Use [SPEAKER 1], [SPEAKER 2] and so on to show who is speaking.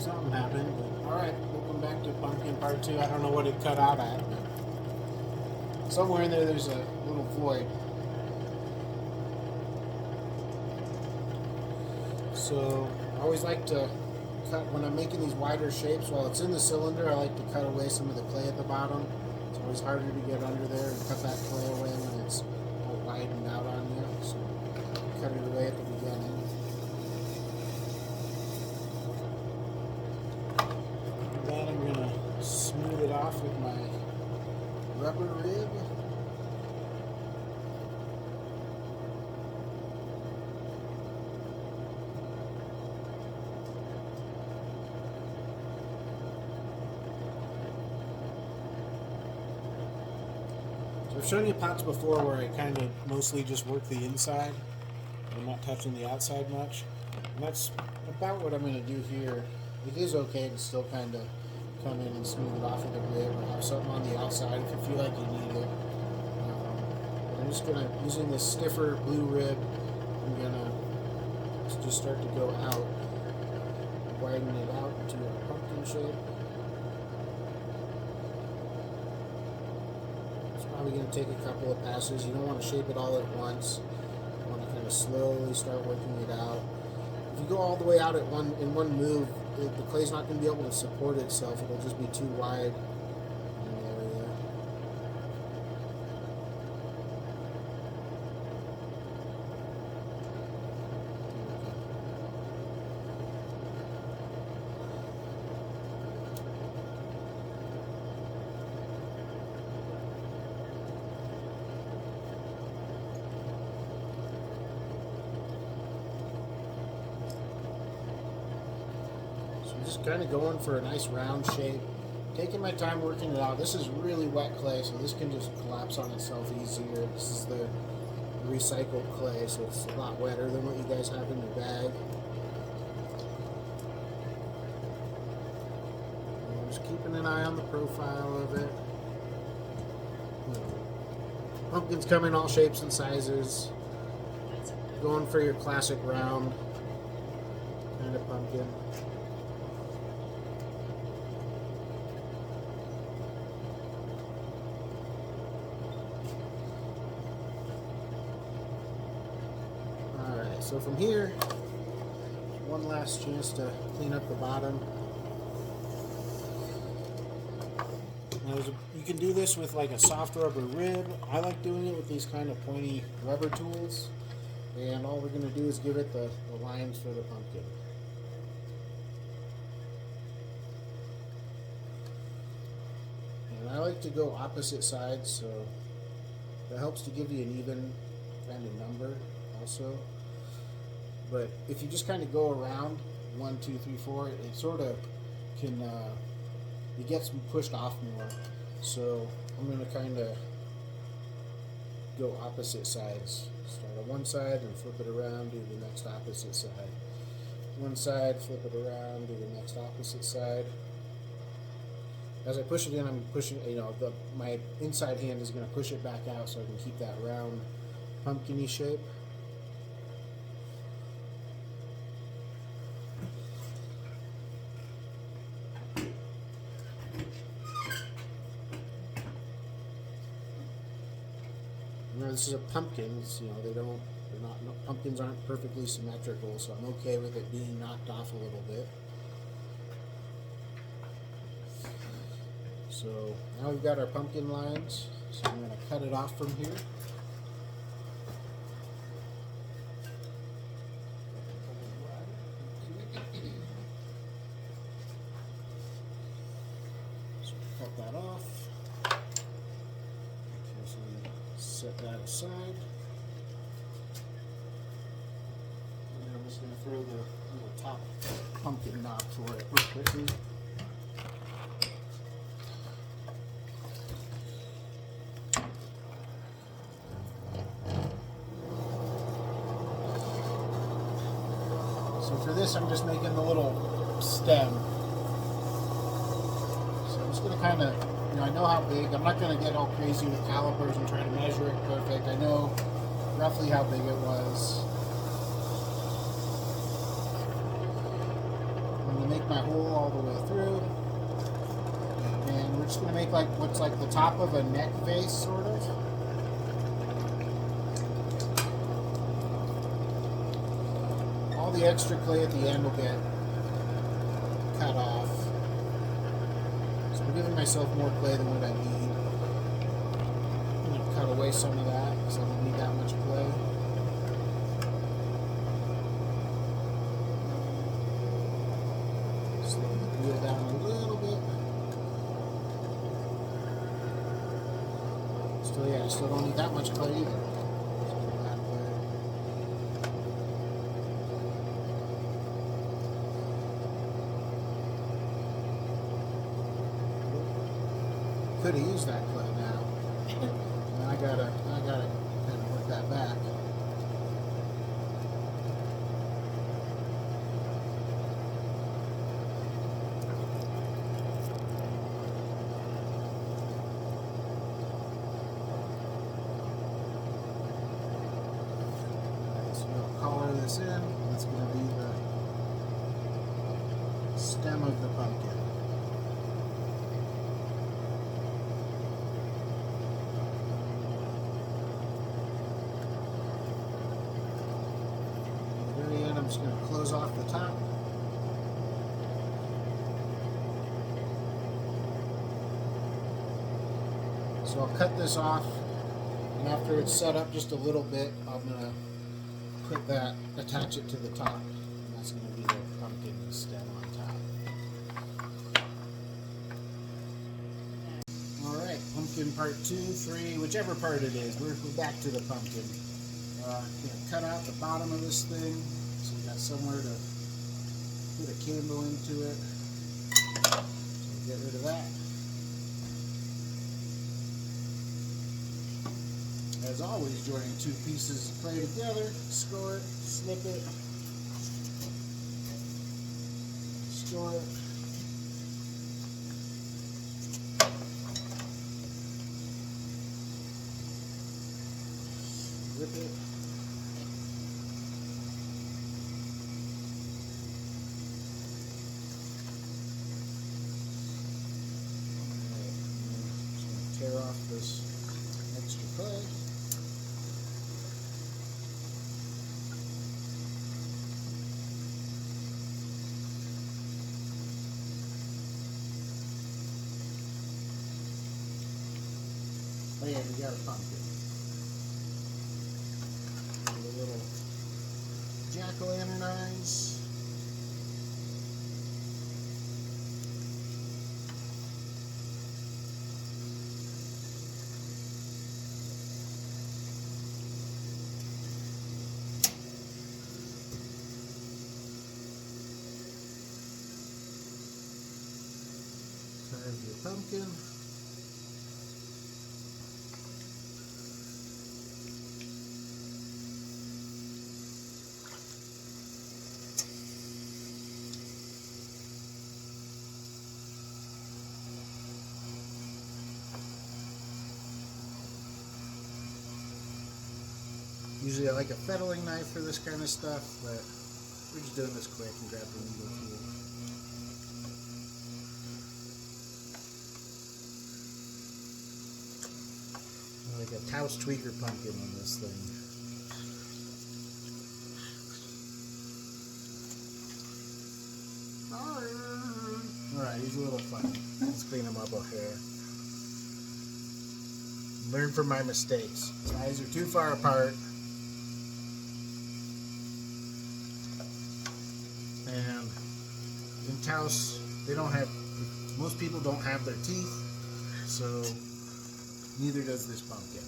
[SPEAKER 1] Something happened, but alright, welcome back to Pumpkin Part 2. I don't know what it cut out at, but somewhere in there there's a little void. So, I always like to cut, when I'm making these wider shapes, while it's in the cylinder, I like to cut away some of the clay at the bottom. It's always harder to get under there and cut that clay away when it's all widened out on you. So, cut it away at the beginning. Then I'm going to smooth it off with my rubber rib. So I've shown you pots before where I kind of mostly just work the inside. I'm not touching the outside much. And that's about what I'm going to do here. It is okay to still kind of come in and smooth it off with a rib or have something on the outside if you feel like you need it. I'm just going to, using this stiffer blue rib, I'm going to just start to go out, widen it out into a pumpkin shape. It's probably going to take a couple of passes. You don't want to shape it all at once. You want to kind of slowly start working it out. If you go all the way out at in one move, the clay's not going to be able to support itself. It'll just be too wide in the area. Just kind of going for a nice round shape, taking my time working it out. This is really wet clay, so this can just collapse on itself easier. This is the recycled clay, so it's a lot wetter than what you guys have in your bag. And I'm just keeping an eye on the profile of it. Pumpkins come in all shapes and sizes. Going for your classic round kind of pumpkin. So from here, one last chance to clean up the bottom. Now you can do this with like a soft rubber rib. I like doing it with these kind of pointy rubber tools. And all we're going to do is give it the lines for the pumpkin. And I like to go opposite sides, so that helps to give you an even kind of number also. But if you just kind of go around 1, 2, 3, 4, it sort of can, it gets pushed off more. So I'm going to kind of go opposite sides. Start on one side and flip it around, do the next opposite side. One side, flip it around, do the next opposite side. As I push it in, I'm pushing, my inside hand is going to push it back out so I can keep that round pumpkin-y shape. This is a pumpkins, pumpkins aren't perfectly symmetrical, so I'm okay with it being knocked off a little bit. So now we've got our pumpkin lines, so I'm going to cut it off from here. So cut that off. Set that aside. And then I'm just going to throw the little top pumpkin knob for it real quickly. So for this, I'm just making the little stem. So I'm just going to kind of, I know how big. I'm not going to get all crazy with calipers and try to measure it perfect. I know roughly how big it was. I'm going to make my hole all the way through. And we're just going to make like what's like the top of a neck vase, sort of. All the extra clay at the end will get cut off. So I'm giving myself more clay than what I need. I'm going to cut away some of that because I don't need that much clay. Slowly glue it down a little bit. Still, yeah, I still don't need that much clay either. Could have used that clay now. And I gotta kind of work that back. So we'll color this in. That's going to be the stem of the pumpkin. I'm just going to close off the top. So I'll cut this off, and after it's set up just a little bit, I'm going to put that, attach it to the top, and that's going to be the pumpkin stem on top. Alright, pumpkin part 2, 3, whichever part it is, we're back to the pumpkin. Going to cut out the bottom of this thing. So we got somewhere to put a candle into it. So get rid of that. As always, joining two pieces of clay together, score it, slip it, store it. Rip it. Tear off this extra clay. Oh yeah, we got a pumpkin. A little jack-o'-lantern eyes. Carve your pumpkin. Usually I like a fettling knife for this kind of stuff, but we're just doing this quick and grab the needle tool. Like a Taos tweaker pumpkin on this thing. Alright, he's a little funny. Let's clean him up here. Learn from my mistakes. His eyes are too far apart. And in Taos, they don't have, most people don't have their teeth, so neither does this pumpkin.